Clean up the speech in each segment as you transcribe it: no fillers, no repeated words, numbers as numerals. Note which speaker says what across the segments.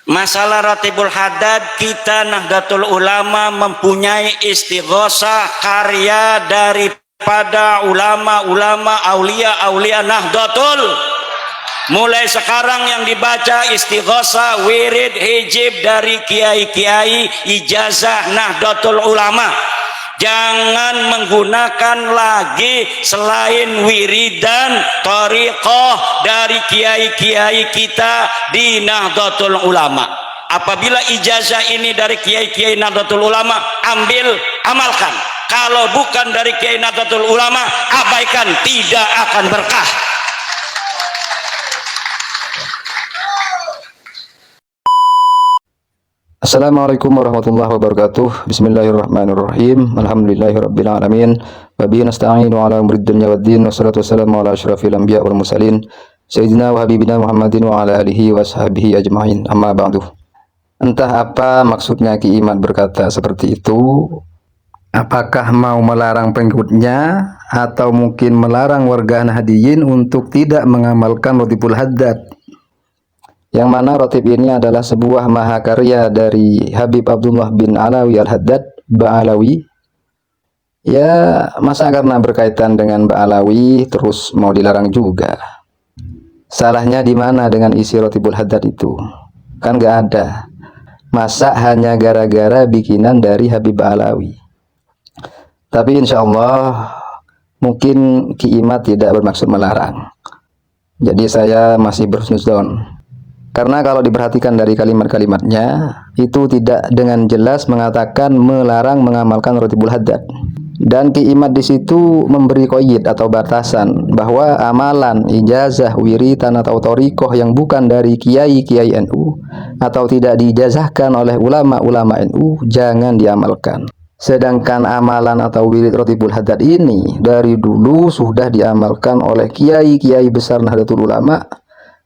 Speaker 1: Masalah Ratibul Haddad, kita Nahdlatul Ulama mempunyai istighosah karya daripada ulama-ulama aulia Nahdlatul. Mulai sekarang yang dibaca istighosah, wirid, hijib dari kiai-kiai ijazah Nahdlatul Ulama. Jangan menggunakan lagi selain wiridan thariqah dari kiai-kiai kita di Nahdlatul Ulama. Apabila ijazah ini dari kiai-kiai Nahdlatul Ulama, ambil, amalkan. Kalau bukan dari kiai Nahdlatul Ulama, abaikan, tidak akan berkah.
Speaker 2: Assalamualaikum warahmatullahi wabarakatuh. Bismillahirrahmanirrahim. Alhamdulillahirabbil alamin. Wa bihi nasta'inu ala umuri dunya waddin. Wassalatu wassalamu ala asyrafil anbiya wal mursalin sayyidina wa habibina Muhammadin wa ala alihi wa sahbihi ajmain. Amma ba'du. Entah apa maksudnya Ki Imad berkata seperti itu. Apakah mau melarang pengikutnya atau mungkin melarang warga Nahdliyin untuk tidak mengamalkan Ratibul Haddad? Yang mana Ratib ini adalah sebuah mahakarya dari Habib Abdullah bin Alawi Al-Haddad Ba'alawi. Ya, masa karena berkaitan dengan Ba'alawi terus mau dilarang juga? Salahnya di mana dengan isi Ratibul Haddad itu? Kan gak ada. Masa hanya gara-gara bikinan dari Habib Ba'alawi? Tapi insya Allah mungkin Ki Imad tidak bermaksud melarang. Jadi saya masih berhusnuzon. Karena kalau diperhatikan dari kalimat-kalimatnya, itu tidak dengan jelas mengatakan melarang mengamalkan Ratibul Haddad. Dan Ki Imad di situ memberi qaid atau batasan bahwa amalan ijazah wiritan atau thariqah yang bukan dari kiai-kiai NU atau tidak diijazahkan oleh ulama-ulama NU jangan diamalkan. Sedangkan amalan atau wirid Ratibul Haddad ini dari dulu sudah diamalkan oleh kiai-kiai besar Nahdlatul Ulama.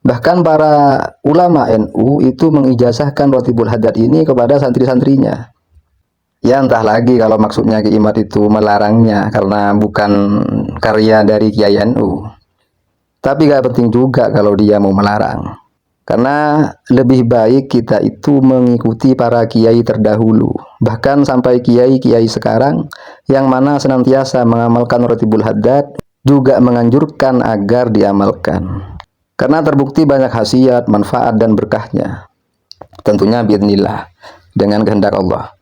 Speaker 2: Bahkan para ulama NU itu mengijazahkan Ratibul Haddad ini kepada santri-santrinya. Ya entah lagi kalau maksudnya Ki Imad itu melarangnya karena bukan karya dari Kiai NU. Tapi gak penting juga kalau dia mau melarang. Karena lebih baik kita itu mengikuti para kiai terdahulu. Bahkan sampai kiai-kiai sekarang yang mana senantiasa mengamalkan Ratibul Haddad juga menganjurkan agar diamalkan. Karena terbukti banyak khasiat, manfaat, dan berkahnya. Tentunya biidznillah, dengan kehendak Allah.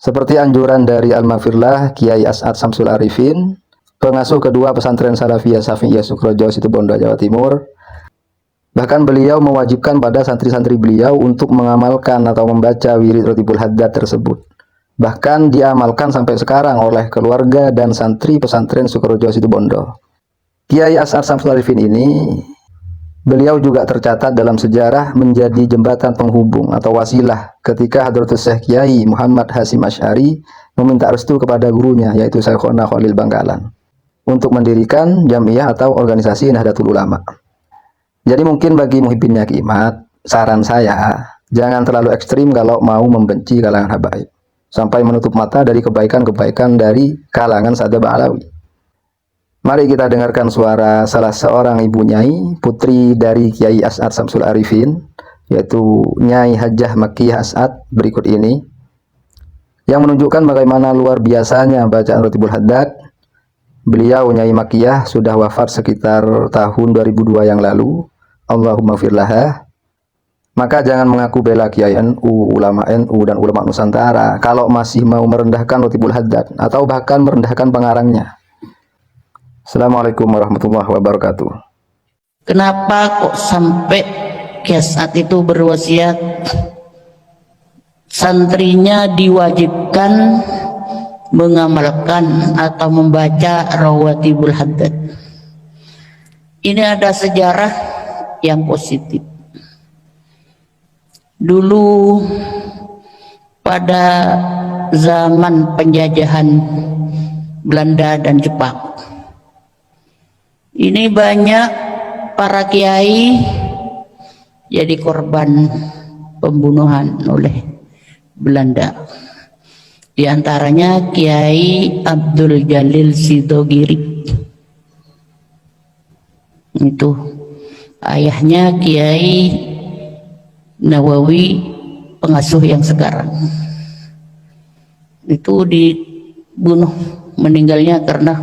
Speaker 2: Seperti anjuran dari Al-Mafirlah, Kiai As'ad Samsul Arifin, pengasuh kedua pesantren Salafiyah Syafi'iyah Sukrojo, Situbondo, Jawa Timur. Bahkan beliau mewajibkan pada santri-santri beliau untuk mengamalkan atau membaca wirid Ratibul Haddad tersebut. Bahkan diamalkan sampai sekarang oleh keluarga dan santri pesantren Sukrojo, Situbondo. Kiai As'ad Samsul Arifin ini beliau juga tercatat dalam sejarah menjadi jembatan penghubung atau wasilah ketika Hadratus Syekh Kiai Muhammad Hasyim Asy'ari meminta restu kepada gurunya yaitu Syekhona Khalil Bangkalan untuk mendirikan jamiah atau organisasi Nahdlatul Ulama. Jadi mungkin bagi muhibbinnya Ki Imad, saran saya jangan terlalu ekstrim kalau mau membenci kalangan habaib sampai menutup mata dari kebaikan-kebaikan dari kalangan Sada Ba'alawi. Mari kita dengarkan suara salah seorang ibu nyai, putri dari Kiai As'ad Samsul Arifin, yaitu Nyai Hajjah Makkiyah As'ad berikut ini, yang menunjukkan bagaimana luar biasanya bacaan Ratibul Haddad. Beliau Nyai Makkiyah sudah wafat sekitar tahun 2002 yang lalu. Allahumma firlaha. Maka jangan mengaku bela Kiai NU, ulama NU, dan ulama Nusantara kalau masih mau merendahkan Ratibul Haddad atau bahkan merendahkan pengarangnya. Assalamualaikum warahmatullahi wabarakatuh.
Speaker 3: Kenapa kok sampai Kiai As'ad itu berwasiat santrinya diwajibkan mengamalkan atau membaca Ratibul Haddad? Ini ada sejarah yang positif. Dulu pada zaman penjajahan Belanda dan Jepang, ini banyak para kiai jadi korban pembunuhan oleh Belanda. Di antaranya Kiai Abdul Jalil Sidogiri. Itu ayahnya Kiai Nawawi pengasuh yang sekarang. Itu dibunuh, meninggalnya karena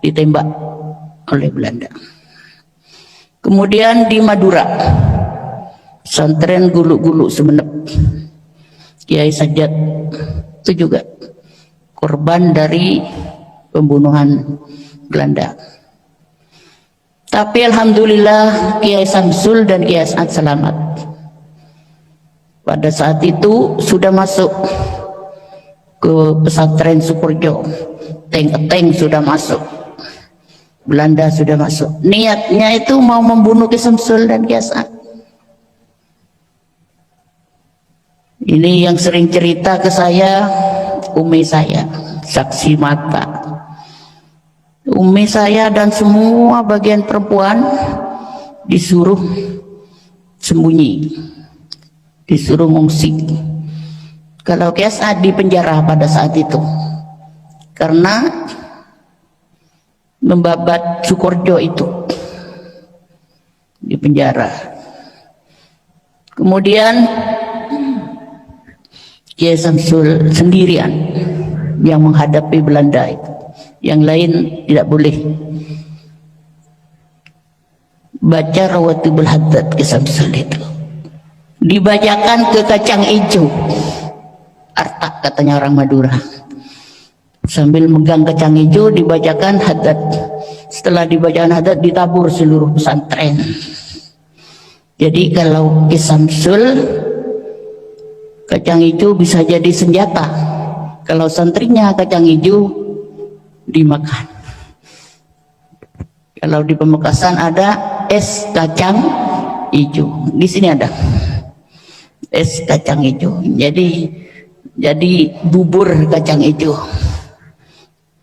Speaker 3: ditembak oleh Belanda. Kemudian di Madura, pesantren Guluk-Guluk Sumenep, Kiai Sajat itu juga korban dari pembunuhan Belanda. Tapi alhamdulillah Kiai Samsul dan Kiai As'ad selamat. Pada saat itu sudah masuk ke pesantren Sukorejo, tank sudah masuk, Belanda sudah masuk. Niatnya itu mau membunuh Kiai Samsul dan Kiai As'ad. Ini yang sering cerita ke saya, umi saya, saksi mata. Umi saya dan semua bagian perempuan disuruh sembunyi, disuruh ngungsi. Kalau Kiai As'ad di penjara pada saat itu karena membabat Sukorejo itu, di penjara. Kemudian Kiai Samsul sendirian yang menghadapi Belanda itu, yang lain tidak boleh baca Rawatibul Haddad. Kiai Samsul itu dibacakan ke kacang hijau, artak katanya orang Madura, sambil megang kacang hijau dibacakan haddad. Setelah dibacakan haddad ditabur seluruh pesantren. Jadi kalau Kiai Samsul, kacang hijau bisa jadi senjata. Kalau santrinya kacang hijau dimakan. Kalau di Pamekasan ada es kacang hijau, di sini ada es kacang hijau. Jadi bubur kacang hijau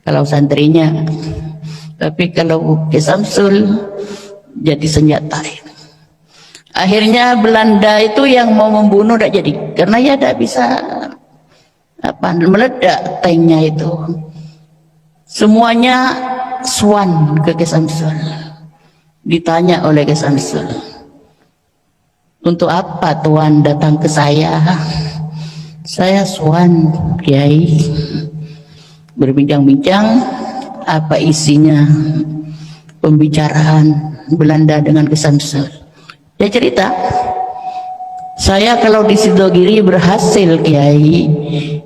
Speaker 3: kalau santrinya. Tapi kalau Kiai Samsul jadi senjata. Akhirnya Belanda itu yang mau membunuh tidak jadi, karena ya tidak bisa meledak tanknya itu. Semuanya swan ke Kiai Samsul. Ditanya oleh Kiai Samsul, untuk apa Tuan datang ke saya? Saya swan Kiai. Berbincang-bincang, apa isinya pembicaraan Belanda dengan Kiai Samsul. Dia cerita, saya kalau di Sidogiri berhasil Kiai,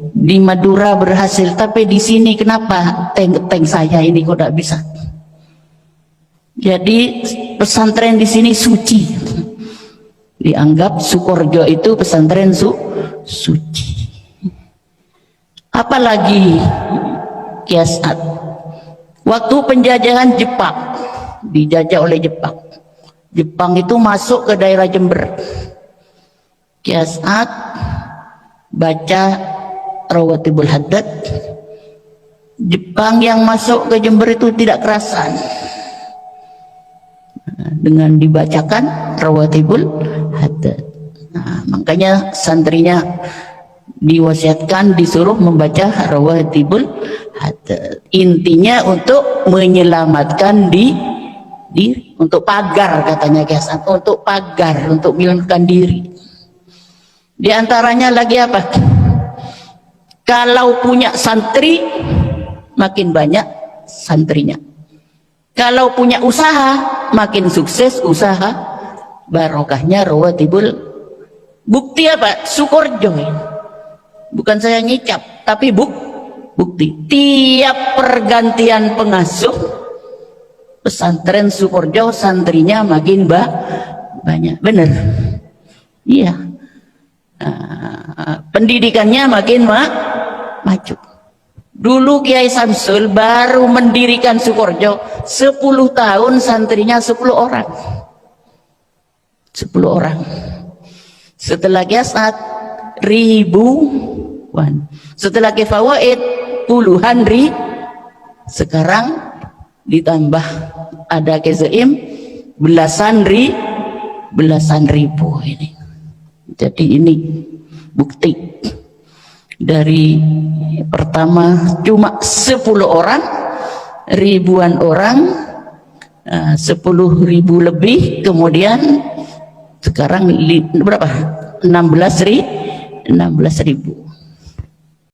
Speaker 3: di Madura berhasil, tapi di sini kenapa tank saya ini kok tidak bisa? Jadi pesantren di sini suci, dianggap Sukorejo itu pesantren suci. Apalagi Kiai As'ad, waktu penjajahan Jepang, dijajah oleh Jepang. Jepang itu masuk ke daerah Jember. Kiai As'ad baca Rawatibul Haddad. Jepang yang masuk ke Jember itu tidak kerasan dengan dibacakan Rawatibul Haddad. Nah, makanya santrinya diwasiatkan disuruh membaca Rawatibul Haddad. Intinya untuk menyelamatkan diri, untuk pagar katanya Kiai As'ad, untuk pagar, untuk menyelamatkan diri. Di antaranya lagi apa? Kalau punya santri makin banyak santrinya. Kalau punya usaha makin sukses usaha, barokahnya Rawatibul. Bukti apa? Sukorejo. Bukan saya ngicap, tapi bukti. Tiap pergantian pengasuh pesantren Sukorejo santrinya makin banyak. Benar? Iya. Pendidikannya makin maju. Dulu Kiai Samsul baru mendirikan Sukorejo 10 tahun, santrinya 10 orang. 10 orang. Setelah Kiai As'ad ribuan. Setelah Kiai Fawaid puluhan sekarang ditambah ada Kiai Zaim belasan ribu ini. Jadi ini bukti dari pertama cuma 10 orang, ribuan orang, 10.000 lebih, kemudian sekarang berapa? 16.000